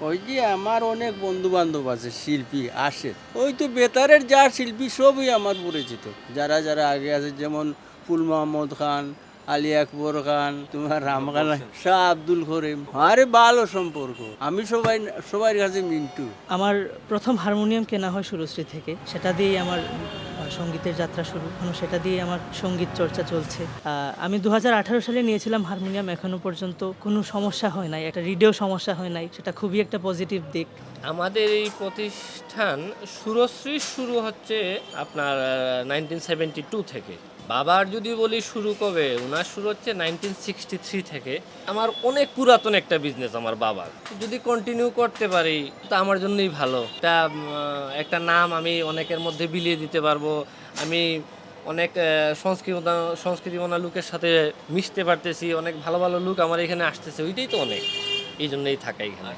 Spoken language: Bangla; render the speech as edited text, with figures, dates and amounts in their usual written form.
ওই যে আমার অনেক বন্ধু বান্ধব আছে শিল্পী আসে, ওই তো বেতারের যা শিল্পী সবই আমার পরিচিত। যারা যারা আগে আছে, যেমন ফুল মোহাম্মদ খান, আলী আকবর খান, তোমার রামখান, শাহ আব্দুল করিম। আরে ভালো সম্পর্ক, আমি সবার কাছে মিন্টু। আমার প্রথম হারমোনিয়াম কেনা হয় সুরশ্রী থেকে, সেটা দিয়েই আমার সঙ্গীতের যাত্রা শুরু, এখনও সেটা দিয়েই আমার সঙ্গীত চর্চা চলছে। আমি 2018 সালে নিয়েছিলাম হারমোনিয়াম, এখনও পর্যন্ত কোনো সমস্যা হয় নাই, একটা রিডেও সমস্যা হয় নাই, সেটা খুবই একটা পজিটিভ দিক। আমাদের এই প্রতিষ্ঠান সুরশ্রী শুরু হচ্ছে আপনার 1972 থেকে। বাবার যদি বলি শুরু কবে, ওনার শুরু হচ্ছে 1963 থেকে। আমার অনেক পুরাতন একটা বিজনেস আমার বাবার, যদি কন্টিনিউ করতে পারি তা আমার জন্যই ভালো। একটা নাম আমি অনেকের মধ্যে বিলিয়ে দিতে পারবো। আমি অনেক সংস্কৃতিমনা লোকের সাথে মিশতে পারতেছি, অনেক ভালো ভালো লোক আমার এখানে আসতেছে, ওইটাই তো অনেক। এই জন্যই থাকা এখানে।